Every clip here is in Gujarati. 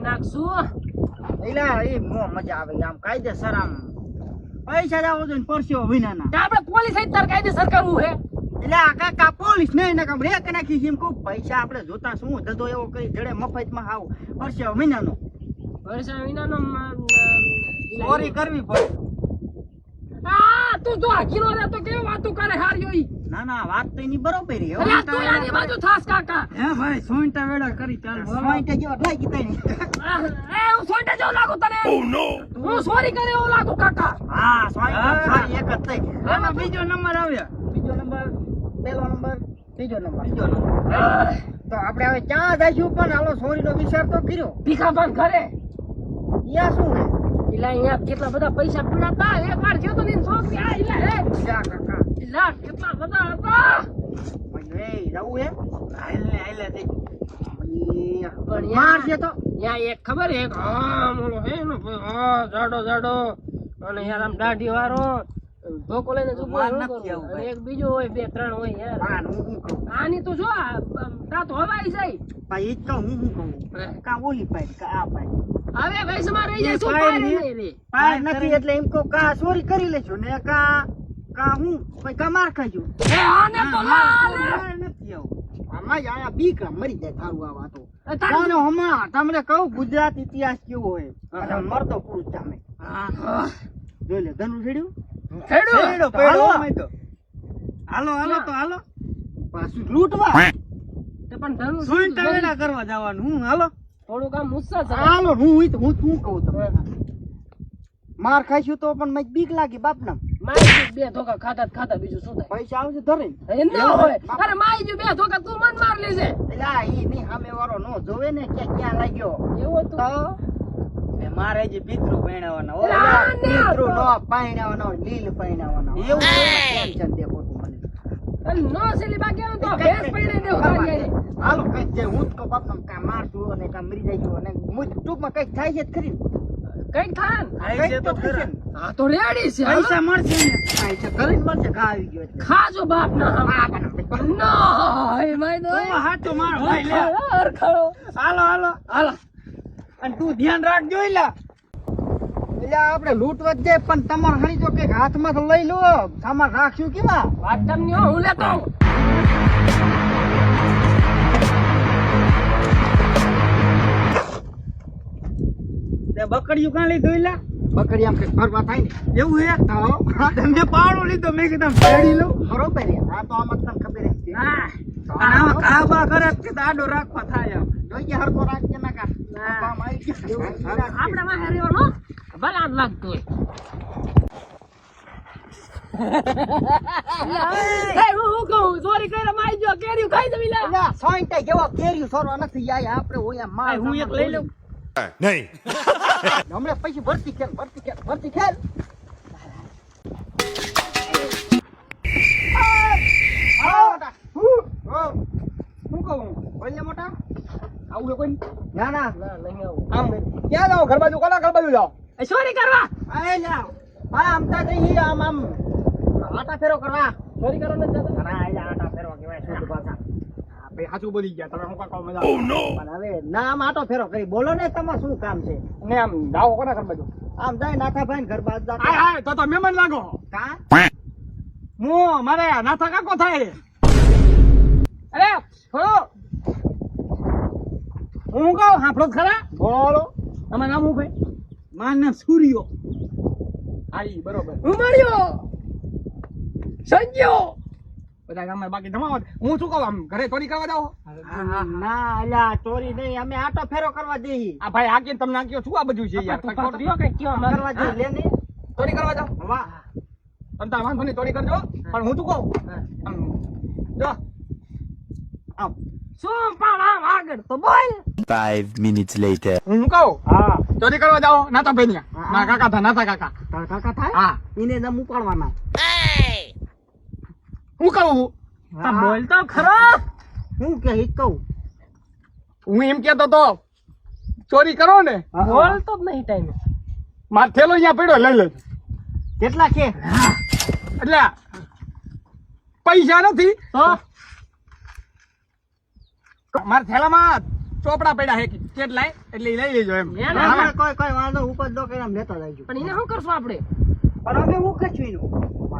નાખશું એલા એ મજા આવે આમ કાયદેસર આમ પૈસા જાવ તો પરસ્યો વિનાના આપણે પોલીસ જ તાર કાયદેસર કરવું હે એટલે આ કાકા પોલીસ નહીં ને કામ રેક નાખી છે એમ કહું પૈસા આપણે જોતા શું ધંધો એવો કરી જડે મફતમાં આવ પરસ્યો વિનાનો વર્ષા વિનાનો ચોરી કરવી પડે તું તો હકીનો રે તો કેવી વાતો કરે હાર્યો ઈ ના ના વાત તો એની બરોબર હે અલ્યા તું આની બાજુ થાસ કાકા હે ભાઈ સોઈટા વેડા કરી ચાલ સોઈટા જેવા લાગી તઈ હું સોઈટા જેવો લાગુ તને ઓ નો હું સોરી કરે એવું લાગુ કાકા હા સોઈટા સોરી એક જ થઈ આનો બીજો નંબર આવ્યો બીજો નંબર પહેલો નંબર ત્રીજો નંબર તો આપણે હવે ક્યાં જઈશું પણ હાલો સોરીનો વિચાર તો કર્યો ભીખાભાઈ ઘરે યા શું હે ઇલા અહીંયા કેટલા બધા પૈસા પડ્યા હતા એક વાર જો તો ની છોકરી આ ઇલા હે જા કાકા ઇલા કેટલા બધા હતા એ જાવું હે હાલે દે પણ માર છે તો યા એક ખબર હે મોલો હે નો જાડો જાડો અને યાર આમ દાઢી વાળો ધોકો લઈને ઉભો અને એક બીજો હોય બે ત્રણ હોય યાર આની તો જો તા તો હવાઈ જાય ભાઈ ઈ તો હું કહું કા ઓલી પાઈ કા આ પાઈ હવે વૈસમાં રહી જાય શું પાઈ નહીં રે પાઈ નથી એટલે એમ કહું કા ચોરી કરી લેજો ને કા હું ભાઈ કા માર ખાજો એ આને તો લાલ નથી આવું આમાં આયા બીક મરી જાય થારું આ વાતો તાનો હમા તમને કહું ગુજરાત ઇતિહાસ કેવો હોય અને મરતો પુરુષ તમે જોઈ લે ધનુ છેડ્યું હાલો તો હાલો પાછું લૂંટવા પણ ધનુ સોઈટા વેડા કરવા જવાનું હું હાલો થોડું કામ મુસ્સા છે હાલો હું કહું તમને માર ખાઈશું તો પણ મને બીક લાગી બાપના માઈ બે ધોકા ખાતા બીજું શું થાય પૈસા આવશે ધરે એ ન હોય અરે માઈ જો બે ધોકા તું મન માર લેજે એલા ઈ ની સામે વાળો નો જોવે ને કે ક્યાં લાગ્યો એવો તો મારે જે પિતૃ પૈણાવાના પિતૃ નો પૈણાવાના લીલ પૈણાવાના એવું ટેન્શન દે ખોટું મને નો સેલી બાકી તો ભેસ પૈણે દેવ હાલો કઈ જાય હું તો બાપના કા મારશું અને કા મરી જઈશું અને મુજ ટૂંકમાં કઈ થાય છે ખરી કઈ ખાન કઈ તો ખરી હા તો રેડી છે પૈસા મળશે ને પૈસા કરીને મળશે ઘા આવી ગયો એટલે ખાજો બાપ ના નો એ માઈ દો હાચો માર ભાઈ લે અર ખડો હાલો અને તું ધ્યાન રાખજો એલા આપણે લૂંટવા જ જાય પણ તમારે હણી જો કઈક હાથમાં તો લઈ લો સામાન રાખશું કેવા વાત તમને હું લેતો બકડીયું કાં લીધું એલા બકડી આમ કઈ ફરવા થાય ને એવું હે તમે પાવડો લીધો મેં કીધું ફેડી લઉં બરોબર આ તો આમાં તમને ખબર છે આમાં કાબા કરે કે દાડો રાખવા થાય જોઈએ હરકો રાખજે ના કા આપણે માં હેરીવાનો ભલા લાગતો હોય હું કહું ચોરી કરીને માઈ જો કેરીયું ખાઈ જવી લા સોઈટા જેવો કેરીયું સોરવા નથી આયા આપણે ઓયા માર હું એક લઈ લઉં નહીં હમણાં પછી ભરતી ખેલ શું કહું બોલે મોટા આવું કોઈ ના નહીં આવું આમ ક્યાં જાઓ ઘર બાજુ કોના ઘર બાજુ જાઓ ચોરી કરવા આમ તા જઈએ આમ આટા ફેરો કરવા ચોરી કરવા નથી જતા આટા ફેરો કહેવાય શુદ્ધ ભાષા હાચું બોલી ગયા તમે હું કાકા મજા પણ હવે ના આમ આટો ફેરો કરી બોલો ને તમારે શું કામ છે ને આમ જાઓ કોના ઘર બાજુ આમ જાય નાથાભાઈ ઘર બાજુ તો મહેમાન લાગો કા હું મારે નાથા કાકો થાય અરે થોડો હું કહું હાફળો ખરા બોલો તમારું નામ શું ભાઈ મારું નામ સૂર્યો હારી બરોબર હું મળ્યો સંજ્યો બધા ગામમાં બાકી જમાવત હું શું કહું આમ ઘરે ચોરી કરવા જાઓ ના અલ્યા ચોરી નહીં અમે આટો ફેરો કરવા જઈએ આ ભાઈ હાકીને તમને નાખ્યો શું આ બધું છે યાર કરવા જઈએ લે ને ચોરી કરવા જાઓ વાહ તમે તાર વાંધો નહીં ચોરી કરજો પણ હું શું કહું આમ જો આમ શું પણ આમ આગળ તો બોલ 5 minutes later હું કહું હા ચોરી કરવા જાઓ નાતા ભાઈ ના કાકા થાય નાતા કાકા તારા કાકા થાય હા એને દમ ઉપાડવાના હું કહું બોલ તો ખરો હું કે કહું હું એમ કેતો તો ચોરી કરો ને બોલ તો જ નહીં ટાઈમે માર થેલો અહીંયા પડ્યો લઈ લેજો કેટલા છે એટલે પૈસા નથી તો મારા થેલામાં ચોપડા પડ્યા હે કેટલાય એટલે ઈ લઈ લેજો એમ લે ને. હવે કોઈ વાંધો ઉપર દો કે આમ લેતા જાયજો. પણ એને શું કરશું આપણે? પણ અમે હું કચ્યું એનું.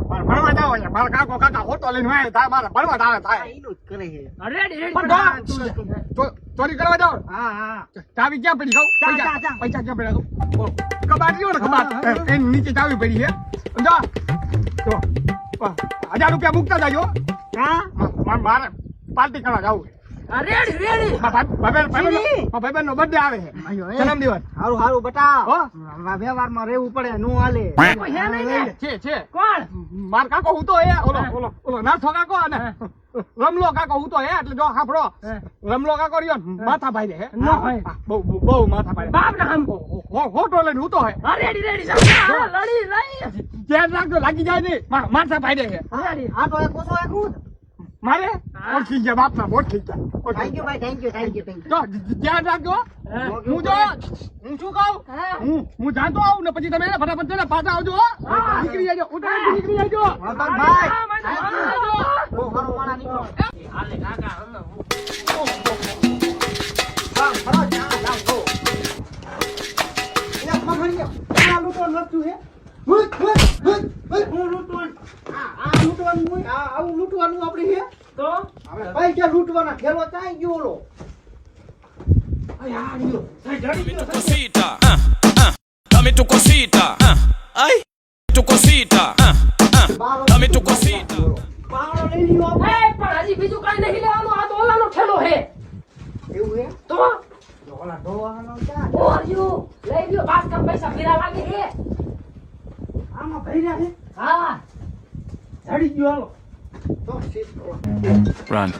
ભણવા જાવ છે મારા કાકા હોટો લઈને વાય થાય મારા ભણવા આવે થાય એનું જ કરે છે. Ready ready. પણ ચોરી કરવા જાવ હા હા ચાવી ક્યાં પડી કહું ચા. પૈસા ક્યાં પડ્યા તું કબાટ રહ્યો ને કબાટ એની નીચે ચાવી પડી છે સમજા તો 1000 રૂપિયા મૂકતા જાજો હા મારે પાર્ટી કરવા જવું રેડી રેડી. ભાઈ નો બર્થડે આવે છે જન્મ દિવસ હારું હારું બટા હો વ્યવહારમાં રહેવું પડે નું હાલે. કોઈ હે નહીં ને? છે કોણ? માર કાકો હું તો હે ઓલો નાથો કાકો અને રમલો કાકો હું તો હે એટલે જો સાંભળો રમલો કાકો રહ્યો ને માથા ભાઈ હે ન હોય. બહુ માથા ભાઈ બાપ ના હમ. હોટો લઈને હું તો હે રેડી રેડી. લડી લઈ. ધ્યાન રાખજો લાગી જાય નહીં માથા ભાઈ હે રેડી. આ તો એક ઓછો એક હું. મારે ઓળખી ગયા બાપ ના ઓળખી થેન્ક યુ ભાઈ થેન્ક યુ જો ધ્યાન રાખજો હું શું કહું હું જાણતો આવું ને પછી તમે ફટાફટ છે ને પાછા આવજો નીકળી જાજો નીકળી જાજો ભાઈ હાલે બહુ સારો માણા નીકળો. કાકા હમણાં હું. ફરો જાવ તો એક મગણી આ લૂંટવાનું લપચું છે હું લૂંટવાનું આ લૂંટવાનું હોય આવું લૂંટવાનું આપણે છે તો હવે ભાઈ કે લૂંટવાના ખેલો ચાઈ ગયો ઓલો Cosita, dame tu cosita, ay, tu cosita, dame tu cosita. પાવડો લઈ લ્યો એ પણ હજી બીજું કઈ નહીં લેવાનું. આ તો ઓલાનો ઠેલો હે. એવું છે તો ઓલા ઢોવાનો ક્યાં ઓર્યું લઈ લ્યો. બાસ્કમ પૈસા ફેરા લાગે હે. આમાં ભર્યા છે હા જડી ગયો હાલો તો સીધો Run.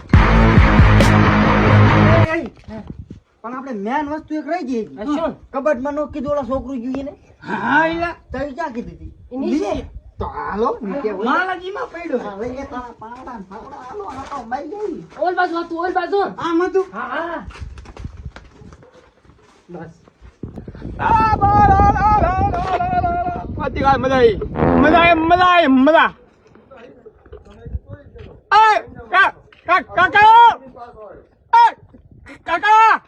પણ આપણે મેન વસ્તુ એક રહી ગઈ આ શું? કબડમાં નો કીધું ઓલા છોકરું ગયું એને હા ઈલા તઈ ક્યાં કીધી હતી એ નીચે. તો હાલો નીચે હોય. માલાજીમાં પડ્યો હા, લઈ લે તારા પાવડા પાવડા હાલો આ તો બાઈ ગઈ ઓલ બાજુ હતું ઓલ બાજુ. આમ હતું હા હા બસ. મજા કાકા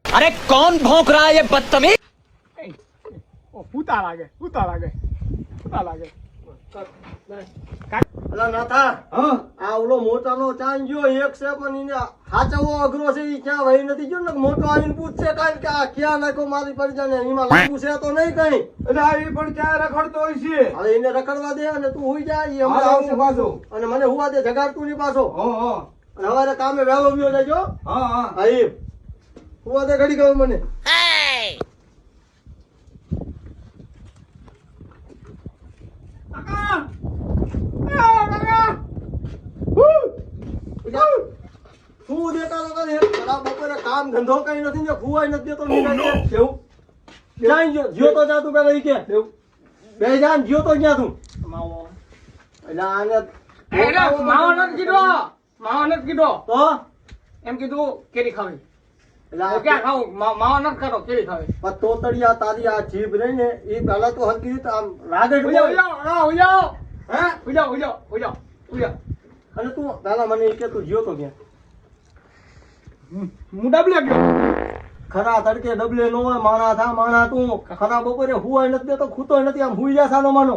अरे कौन भौंक रहा है ये बदतमीज? પૂતા લાગે અલા નાથા આ ઓલો મોટાનો ચાંદ ગયો એક છે પણ એને હાચવો અઘરો છે ઈ ક્યાં વહી નથી ગયો ને મોટો આવીને પૂછશે કાંઈ કે આ ક્યાં નાખ્યો મારી પરજાને એમાં લાગુ છે તો નહીં કઈ એટલે એ પણ ક્યાં રખડતો હોય છે હવે એને રખડવા દે અને તું હુઈ જા ઈ હમણાં આવશે પાછો અને મને હુવા દે જગાડતું નહીં પાછો અને હવારે કામે વહેલો વ્યો જજો હા ઈ હુવા દે ઘડી ગયો મને શું દેતા તો કરે પેલા બપોરે કામ ધંધો કઈ નથી ને ખુવાય નથી દેતો નિરાંતે. એવું ક્યાં જ્યો તો જા તું પેલા ઈ કે એવું બે જાન જ્યો તો ક્યાં તું એટલે આને માવો નથી કીધો તો એમ કીધું કેરી ખાવી એટલે આ ક્યાં ખાવું માવો નથી ખાતો કેરી ખાવી પણ તોતડિયા તારી આ જીભ રહી ને એ પેલા તો હરકી રીતે આમ રાગડ બોલે. અને તું પેલા મને ઈ કે તું જ્યો તો ક્યાં હું ડબલે ગયો ખરા તડકે ડબલે નો હોય માણા તું ખરા બપોરે હુવાય નથી દેતો ખૂતો નથી આમ હુઈ જા સાનો માનો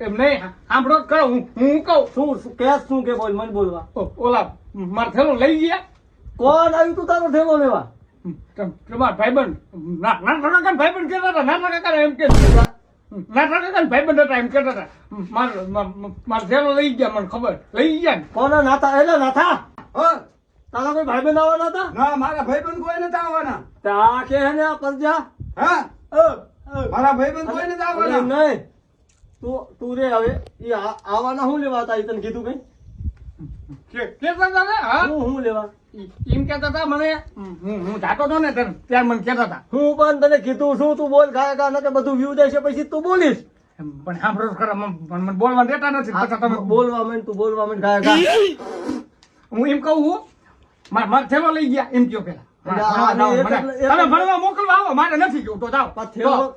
એમ નહીં સાંભળો જ કરો હું કહું શું કે બોલ મને બોલવા ઓલા માર થેલો લઈ ગયા કોણ આવ્યું તું તારો ઠેલો લેવા તમારા ભાઈબંધ નાના કાકા ભાઈબંધ કહેતા હતા નાના કાકા એમ કે નાના કાકા ભાઈબંધ હતા એમ કહેતા હતા માર થેલો લઈ ગયા મને ખબર લઈ ગયા ને કોના નાથા એટલે નાથા તારા કોઈ ભાઈબંધ આવવાના હતા ના મારા ભાઈબંધ કોઈ નથી આવવાના તા કે હે ને આ પરજા મારા ભાઈબંધ કોઈ નથી અરે નહીં તું રે હવે ઈ આવવાના હું લેવા હતા ઈ તને કીધું કઈ કેતા હતા ને હા હું લેવા એમ કેતા હતા મને હું જાતો હતો ને ત્યારે મને કેતા હતા હું પણ તને કીધું છું તું બોલ ગાય ગા નકે બધું વ્યૂ દેશે પછી તું બોલીશ પણ સાંભળો ખરા મને બોલવા દેતા નથી પાછા તમે બોલવા માંડ તું બોલવા માંડ ગાય ગા હું એમ કહું છું માર થેલો લઈ ગયા એમ કયો પેલા તમે ભણવા મોકલવા આવો મારે નથી કેવું તો જાઓ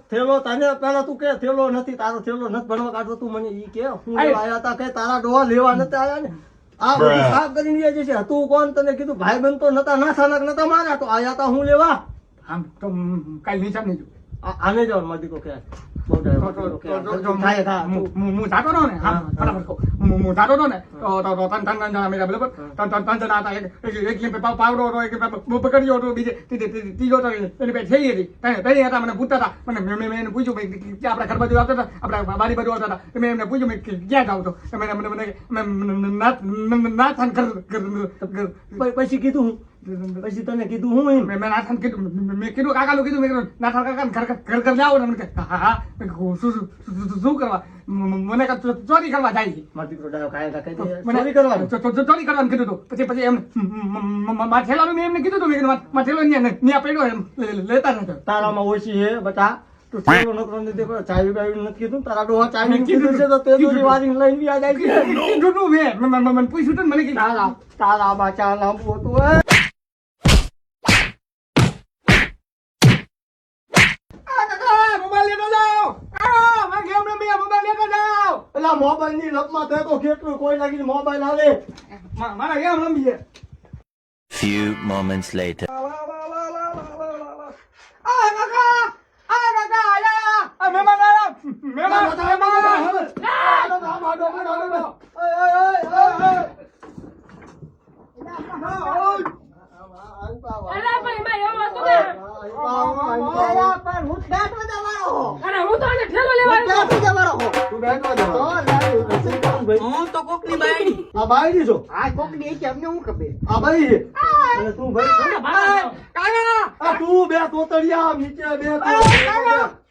થેલો તને પેલા તું કે થેલો નથી તારો થેલો નથી ભણવા કાઢવો તું મને ઈ કે હું લેવા આયા તા કે તારા ડોહા લેવા નથી આયા ને આ બધું સાફ કરીને લઈ જશે. તું કોણ? તને કીધું ભાઈબંધ તો નતા ના સાનક નતા મારા, તો આયા તા હું લેવા. આમ તો કાલ નીચા નહીં જો આને જાવ મારી દીકરો કે બહુ ડાયો દીકરો કે થાય થા તું. હું જાતો નો ને હા બરાબર કહું. હું જાતો નો ને તો ત્રણ જણા મેરા બરાબર ત્રણ જણા હતા. એક પાવડો હતો, એક પકડ્યો હતો, બીજે ત્રીજો હતો એની પાસે થઈ હતી. પહેલી હતા મને પૂછતા હતા. મેં એને પૂછ્યું કે આપણા ઘર બાજુ આવતા હતા, આપણા બારી બાજુ આવતા હતા. મેં એમને પૂછ્યું મેં ક્યાં જાવ તો ના થાન પછી કીધું પછી તને કીધું હું એમ મેં નાથાન કીધું. મેં કીધું કાકાનું કીધું. મેં કીધું નાથાન કાકા ઘર જાઓ ને. મને કે હા મેં કીધું, શું કરવા? મને ચોરી કરવા જાય છે. મારો દીકરો ડાયો કાયદા કહી દે મને ચોરી કરવાની. ચોરી કરવાનું કીધું હતું. પછી એમ મારા થેલાનું મેં એમને કીધું હતું. મેં કીધું મારા થેલો ન્યા પડ્યો એમ લેતા નતા. તારામાં ઓછી હે બટા. તું થેલો નકરો નથી દેખો. ચાવી બાવી નથી કીધું. તારા ડોહા ચાવી કીધું છે તો તે ચોરી વારીને લઈને બી આ જાય છે. કીધું મેં મને પૂછ્યું હતું ને. મને કીધું તારા બાચા લાંબુ હતું હે. મોબાઈલ લેતો જાઓ. મોબાઈલ લેતો જાઓ. પેલા મોબાઈલ ની લપમાં તે તો કેટલું કોઈ લાગી મોબાઈલ આવે. મારા કેમ લંબી છે. Few moments later. અલા ભાઈ માં એવો હતો ને. અરે હું તો આજે ઠેલો લેવા આવ્યો. તું બેઠો જ હતો. હું તો કોકની બાયડી. આ બાયડી છો? આ કોકની છે, અમને હું ખબર. આ બાઈ છે. અને તું ભાઈ કાકા આ તું બે તોતડિયા નીચે બે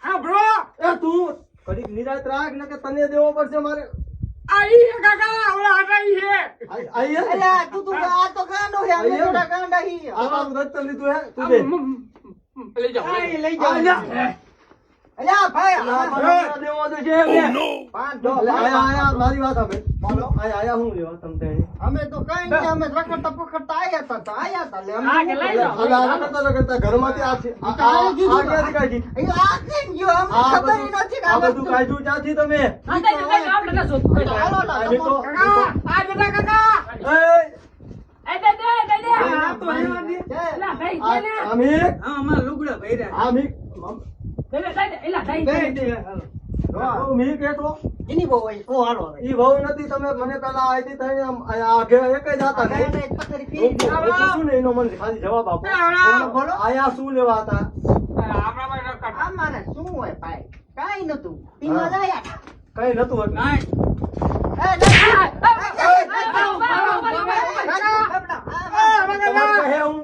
હા બ્રો એ તું કડીક નિરાત રાખ ને કે તને દેવો પડશે મારે. આઈ હે કાકા ઓલા હટાઈ હે. આઈ હે? અલ્યા તું આ તો ગાંડો છે, અમે થોડા ગાંડા છીએ. આ તારું દત્તર લીધું હે તું દે. લઈ જાઓ. લઈ જાઓ. અલ્યા ભાઈ આ દેવો તો છે બે. $5 આયા મારી વાત સાંભળ. બોલો આયા હું લેવા તમ તે. અમે તો કઈ નહીં, અમે રખડતા પકડતા આયા હતા લે અમે હા કે લઈ જાઓ. અલા કરતા ઘરમાંથી આ છે. આ ક્યાંથી કાઢી? આ કેમ ગયો અમને આ ખબર બધું નથી કે આ બધું કાઢ્યું ક્યાંથી તમે? હા દઈ દે આપણે ના શોધ. હાલો આ તો કાકા આ જતા કાકા. એ એ દે દે દે દે. આ તો રહેવા દે. એલા ભાઈ દે ને. આમિક હા અમાર લુગડા ભર્યા. આમિક દે દે દે. એલા દઈ દે. મીક એ તો એની બહુ હોય ઓ હાલો હવે ઈ બહુ નથી. તમે મને પેલા આઈથી થઈને આગે એક જ હતા ને. પથરી ફેરી એટલે શું ને એનો મને ખાલી જવાબ આપો. બોલો. આયા શું લેવા હતા? આપણા માં કાકા અમારે શું હોય ભાઈ કાઈ નતું પીવા લાયા કઈ નતું હતું. તમારે કહે હું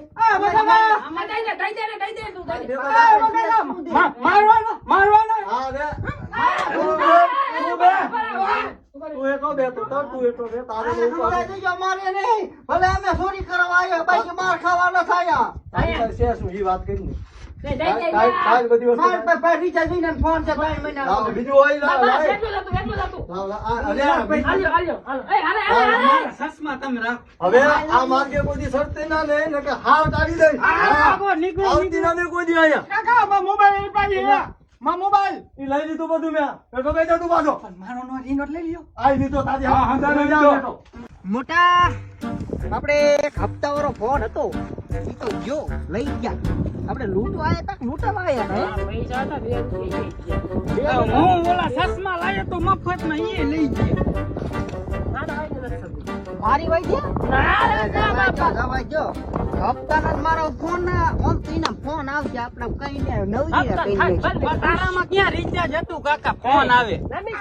આમાં દઈ દે દઈ દે ને દઈ દે તું દઈ દે. મારવાના હા રે તું એકો બે તો તું એકો બે તારે નહીં પાડે. અમારે નહીં ભલે અમે ચોરી કરવા આવ્યા બાકી માર ખાવા ન થયા તારી પાસે છે શું ઈ વાત કરી ને. દઈ દે દે. કાલ બધી વસ્તુ માર પાસે રીચાર્જ વિના ફોન છે 2 મહિના લાવ, બીજું હોય લાવ, બસ લાવ. એટલું જ હતું એટલું જ હતું. લાવ, લાવ. અરે હાલ્યો હાલ્યો હાલો. એ હાલે હાલે હાલે. સસમા તમે રાખો હવે આ માર્ગે કોઈ દી સડતે ના લે ને કે હાવ ટાળી દઈ. આવતી ના દે કોઈ દી આયા. કાકા માં મોબાઈલ પાડી હે. માં મોબાઈલ ઈ લઈ લીધું બધું મેં. બેઠો બેઠો તું પાછો. મારો નો રીનોટ લઈ લ્યો આઈ લીધો તારી હા, હા, તારી લીધો. જા બેઠો. મોટા આપણે એક હપ્તાવાળો ફોન હતો ઈ તો જો લઈ ગયા આપણે લૂંટવા આયા તા લૂંટવા આયા તા પૈસા હતા બે રૂપિયા. હું ઓલા સસમા લાયો તો મફતમાં ઈ લઈ ગયા ના ના આઈ નથી સમજી. મારી વાઈ ગયા ના ના બાપા. જવા જો હપ્તાના મારો ફોન ઓમ તીના ફોન આવશે આપણે કઈ ને નવી હપ્તા થાય. કઈ બસ, બસ. તારામાં ક્યાં રિચાર્જ હતું કાકા ફોન આવે ના, નહીં.